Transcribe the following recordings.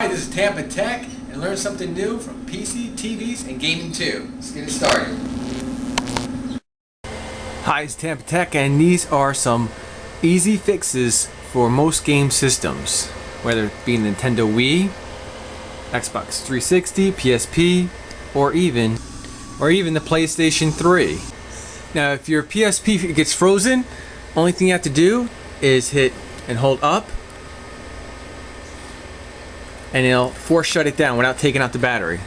Hi, this is Tampatec, and learn something new from PC, TVs, and gaming too. Let's get it started. Hi, it's Tampatec, and these are some easy fixes for most game systems, whether it be Nintendo Wii, Xbox 360, PSP, or even the PlayStation 3. Now, if your PSP gets frozen, only thing you have to do is hit and hold up, and it'll force shut it down without taking out the battery.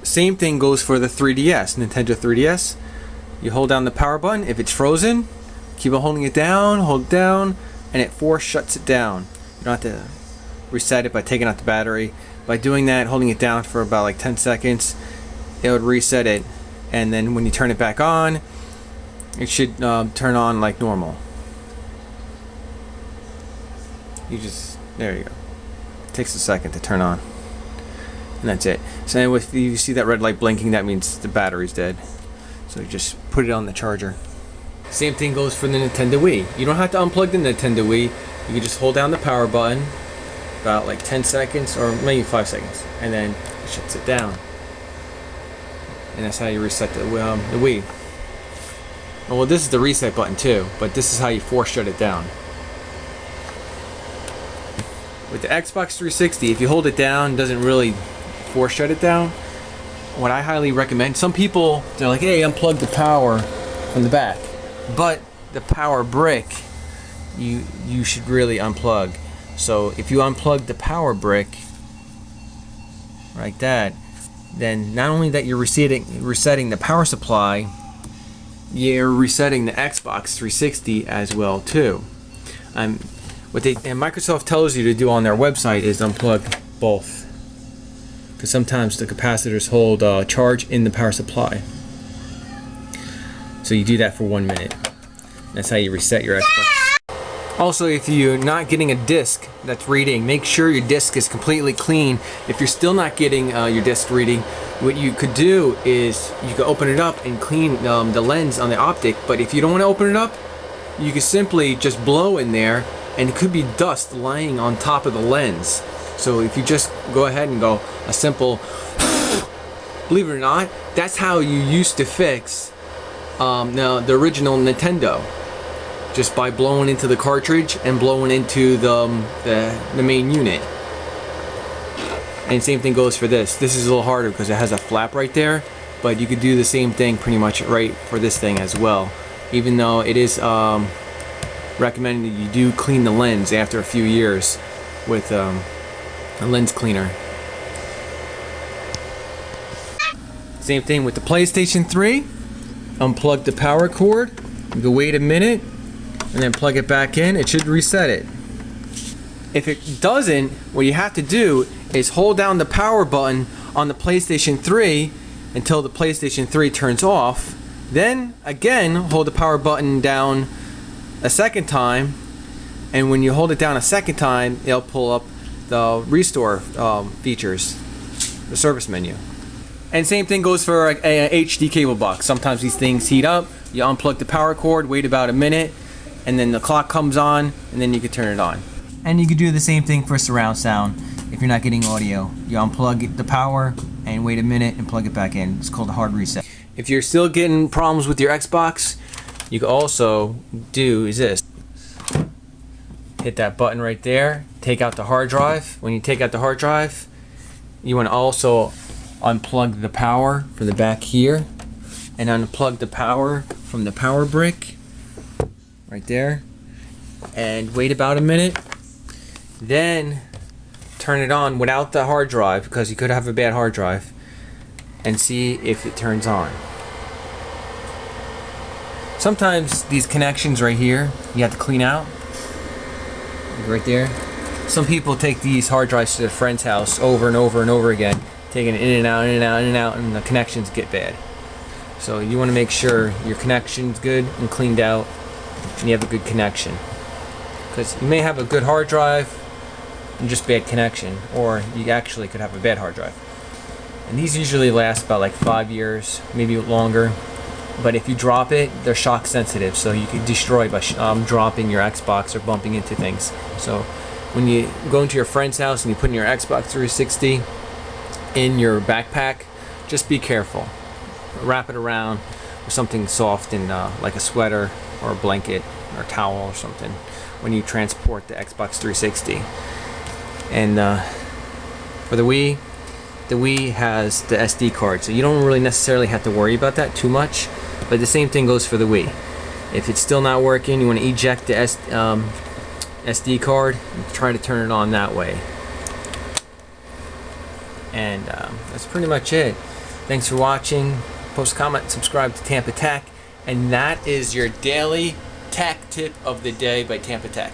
Same thing goes for the 3DS, Nintendo 3DS. You hold down the power button. If it's frozen, keep on holding it down, hold it down, and it force shuts it down. You don't have to reset it by taking out the battery. By doing that, holding it down for about like 10 seconds, it would reset it, and then when you turn it back on, it should turn on like normal. There you go. Takes a second to turn on, and that's it. So if you see that red light blinking, that means the battery's dead. So you just put it on the charger. Same thing goes for the Nintendo Wii. You don't have to unplug the Nintendo Wii. You can just hold down the power button about like 10 seconds or maybe 5 seconds, and then it shuts it down. And that's how you reset the Wii. Well, this is the reset button too, but this is how you force shut it down. With the Xbox 360, if you hold it down, it doesn't really force shut it down. What I highly recommend, some people, they're like, hey, unplug the power from the back. But the power brick, you should really unplug. So if you unplug the power brick, like that, then not only that you're resetting the power supply, you're resetting the Xbox 360 as well too. What Microsoft tells you to do on their website is unplug both, because sometimes the capacitors hold charge in the power supply. So you do that for 1 minute. That's how you reset your Xbox. Also, if you're not getting a disc that's reading, make sure your disc is completely clean. If you're still not getting your disc reading, what you could do is you could open it up and clean the lens on the optic. But if you don't want to open it up, you can simply just blow in there, and it could be dust lying on top of the lens. So if you just go ahead and go a simple, believe it or not, that's how you used to fix now the original Nintendo, just by blowing into the cartridge and blowing into the main unit. And same thing goes for this. This is a little harder because it has a flap right there, but you could do the same thing pretty much right for this thing as well, even though it is recommended you do clean the lens after a few years with a lens cleaner. Same thing with the PlayStation 3. Unplug the power cord, you can wait a minute, and then plug it back in. It should reset it. If it doesn't, what you have to do is hold down the power button on the PlayStation 3 until the PlayStation 3 turns off. Then again, hold the power button down a second time, and when you hold it down a second time, it'll pull up the restore features, the service menu. And same thing goes for a HD cable box. Sometimes these things heat up. You unplug the power cord, wait about a minute, and then the clock comes on, and then you can turn it on. And you can do the same thing for surround sound. If you're not getting audio, you unplug the power and wait a minute and plug it back in. It's called a hard reset. If you're still getting problems with your Xbox, you can also do is this. Hit that button right there, take out the hard drive. When you take out the hard drive, you want to also unplug the power from the back here, and unplug the power from the power brick right there, and wait about a minute. Then turn it on without the hard drive, because you could have a bad hard drive, and see if it turns on. Sometimes these connections right here, you have to clean out. Right there. Some people take these hard drives to their friend's house over and over and over again, taking it in and out, in and out, in and out, and the connections get bad. So you want to make sure your connection's good and cleaned out, and you have a good connection. Because you may have a good hard drive and just bad connection, or you actually could have a bad hard drive. And these usually last about like 5 years, maybe longer. But if you drop it, they're shock sensitive, so you can destroy by dropping your Xbox or bumping into things. So when you go into your friend's house and you put in your Xbox 360 in your backpack, just be careful. Wrap it around with something soft and like a sweater or a blanket or a towel or something when you transport the Xbox 360. And for the Wii has the SD card, so you don't really necessarily have to worry about that too much. But the same thing goes for the Wii. If it's still not working, you want to eject the SD card and try to turn it on that way. And that's pretty much it. Thanks for watching. Post, comment, subscribe to Tampatec. And that is your daily tech tip of the day by Tampatec.